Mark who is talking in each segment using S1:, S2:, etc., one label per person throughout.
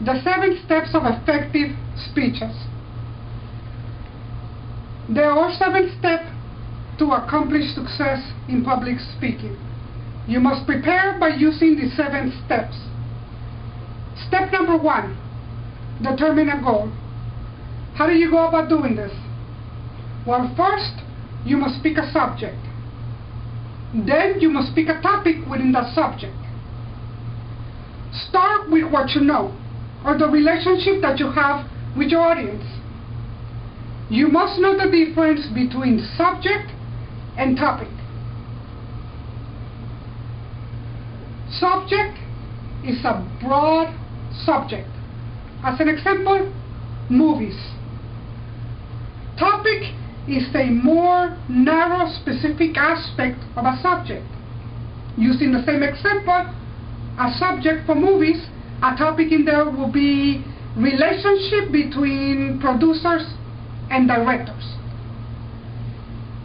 S1: The 7 steps of effective speeches. There are 7 steps to accomplish success in public speaking. You must prepare by using the 7 steps. Step number 1, determine a goal. How do you go about doing this? Well, first, you must pick a subject. Then you must pick a topic within that subject. Start with what you know, or the relationship that you have with your audience. You must know the difference between subject and topic. Subject is a broad subject. As an example, movies. Topic is a more narrow, specific aspect of a subject. Using the same example, a subject for movies, a topic in there will be relationship between producers and directors.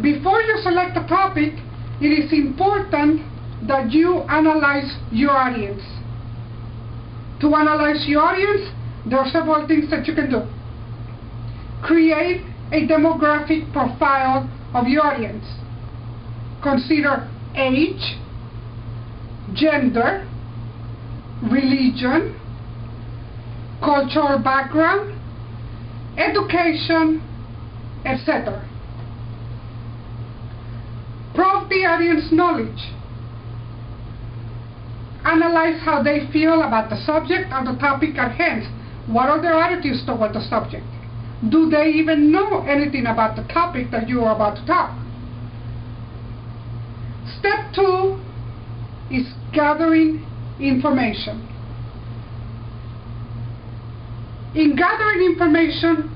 S1: Before you select a topic, it is important that you analyze your audience. To analyze your audience, there are several things that you can do. Create a demographic profile of your audience. Consider age, gender, religion, cultural background, education, etc. Probe the audience knowledge. Analyze how they feel about the subject or the topic at hand. What are their attitudes toward the subject? Do they even know anything about the topic that you are about to talk? Step 2 is gathering information. In gathering information,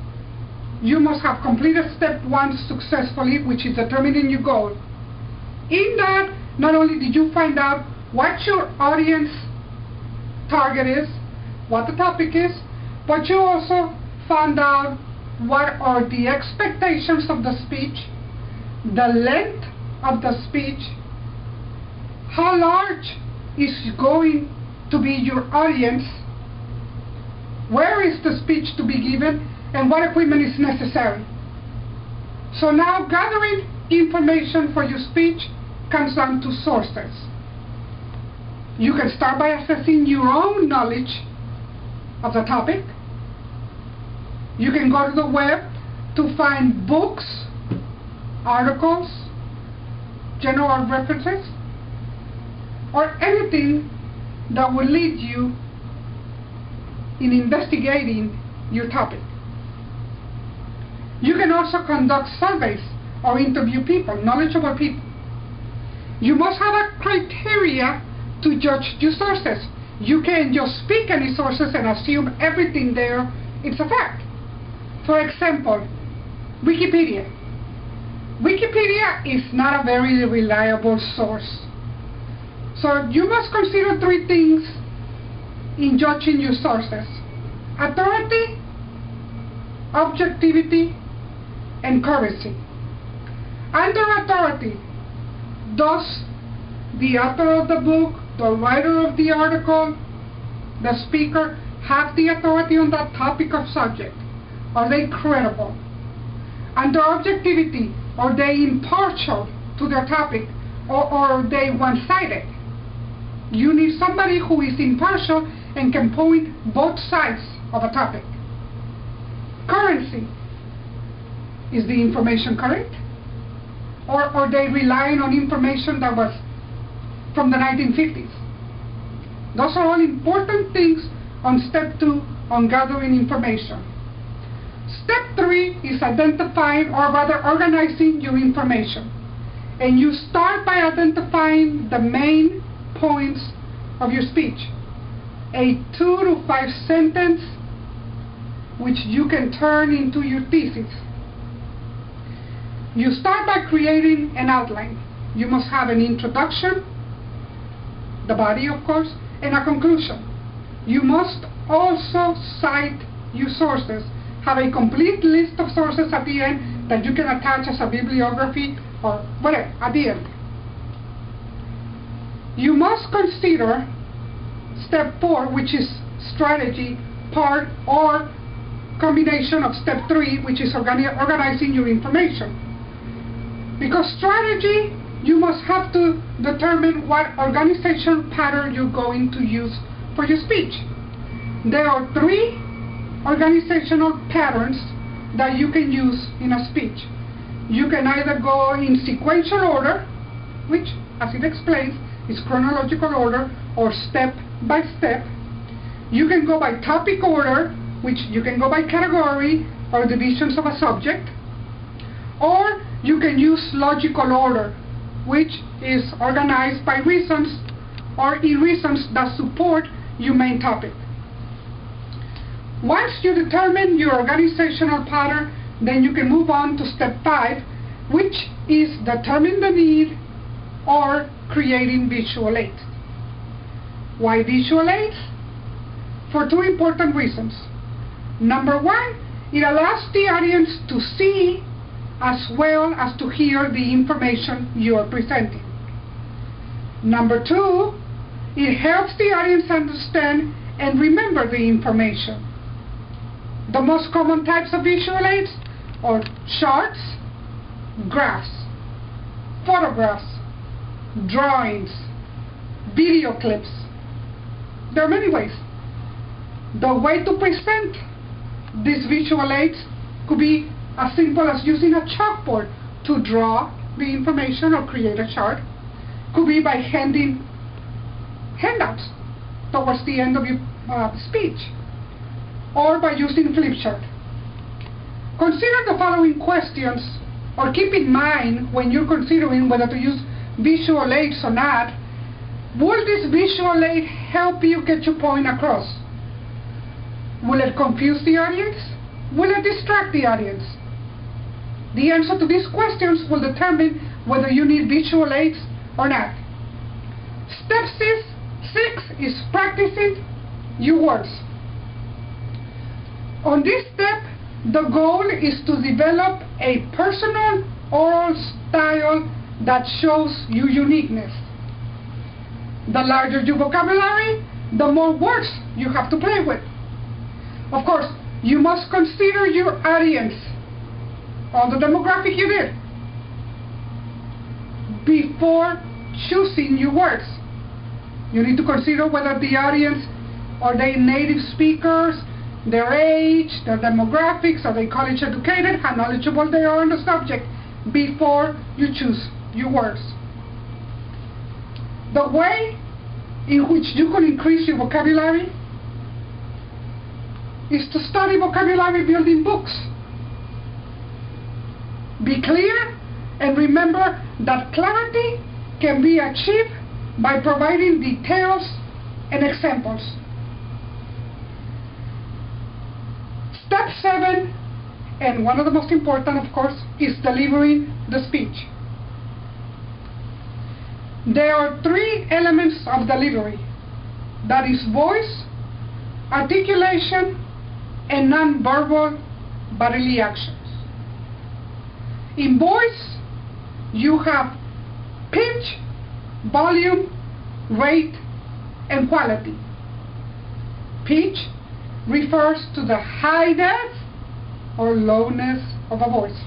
S1: you must have completed step 1 successfully, which is determining your goal. In that, not only did you find out what your audience target is, what the topic is, but you also found out what are the expectations of the speech, the length of the speech, how large is going to be your audience, where is the speech to be given, and what equipment is necessary. So now gathering information for your speech comes down to sources. You can start by assessing your own knowledge of the topic. You can go to the web to find books, articles, general references, or anything that will lead you in investigating your topic. You can also conduct surveys or interview people, knowledgeable people. You must have a criteria to judge your sources. You can't just speak any sources and assume everything there is a fact. For example, Wikipedia. Wikipedia is not a very reliable source. So you must consider 3 things in judging your sources: authority, objectivity, and currency. Under authority, does the author of the book, the writer of the article, the speaker have the authority on that topic or subject? Are they credible? Under objectivity, are they impartial to their topic, or are they one-sided? You need somebody who is impartial and can point both sides of a topic. Currency. Is the information correct? Or are they relying on information that was from the 1950s? Those are all important things on step 2 on gathering information. Step 3 is identifying, or rather organizing your information. And you start by identifying the main points of your speech. A 2 to 5 sentence which you can turn into your thesis. You start by creating an outline. You must have an introduction, the body of course, and a conclusion. You must also cite your sources. Have a complete list of sources at the end that you can attach as a bibliography or whatever at the end. You must consider step 4, which is strategy, part or combination of step 3, which is organizing your information. Because strategy, you must have to determine what organization pattern you're going to use for your speech. There are 3 organizational patterns that you can use in a speech. You can either go in sequential order, which, as it explains, is chronological order or step by step. You can go by topic order, which you can go by category or divisions of a subject. Or you can use logical order, which is organized by reasons or in reasons that support your main topic. Once you determine your organizational pattern, then you can move on to step 5, which is determine the need or creating visual aids. Why visual aids? For 2 important reasons. Number 1, it allows the audience to see as well as to hear the information you are presenting. Number 2, it helps the audience understand and remember the information. The most common types of visual aids are charts, graphs, photographs, drawings, video clips. There are many ways. The way to present these visual aids could be as simple as using a chalkboard to draw the information or create a chart. Could be by handing handouts towards the end of your speech, or by using flip chart. Consider the following questions, or keep in mind when you're considering whether to use visual aids or not. Will this visual aid help you get your point across? Will it confuse the audience? Will it distract the audience? The answer to these questions will determine whether you need visual aids or not. Step 6 is practicing your words. On this step, the goal is to develop a personal oral style that shows your uniqueness. The larger your vocabulary, the more words you have to play with. Of course, you must consider your audience, or the demographic you did, before choosing your words. You need to consider whether the audience, are they native speakers, their age, their demographics, are they college educated, how knowledgeable they are on the subject, before you choose your words. The way in which you can increase your vocabulary is to study vocabulary building books. Be clear and remember that clarity can be achieved by providing details and examples. Step 7, and one of the most important, of course, is delivering the speech. There are 3 elements of delivery. That is voice, articulation, and non-verbal bodily actions. In voice, you have pitch, volume, rate, and quality. Pitch refers to the highness or lowness of a voice.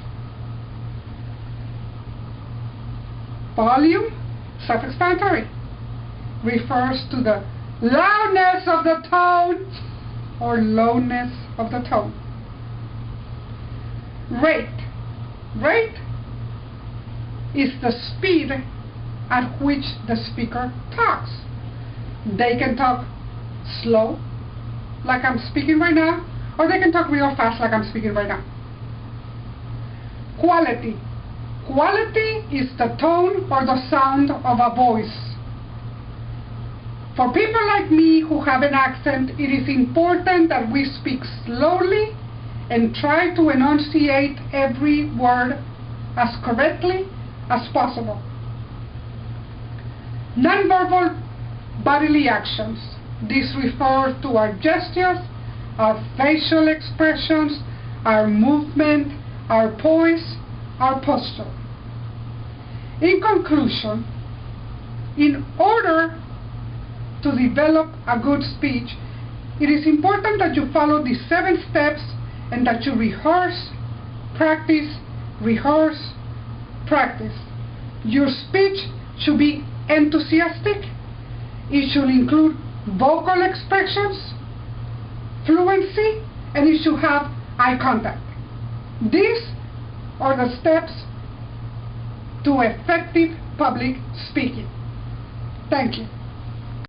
S1: Volume, self-explanatory, refers to the loudness of the tone or lowness of the tone. Rate is the speed at which the speaker talks. They can talk slow, like I'm speaking right now, or they can talk real fast, like I'm speaking right now. Quality is the tone or the sound of a voice. For people like me who have an accent, it is important that we speak slowly and try to enunciate every word as correctly as possible. Nonverbal bodily actions. This refers to our gestures, our facial expressions, our movement, our poise, our posture. In conclusion, in order to develop a good speech, It is important that you follow these 7 steps and that you rehearse, practice, rehearse, practice. Your speech should be enthusiastic. It should include vocal expressions, fluency, and it should have eye contact. These are the steps to effective public speaking. Thank you.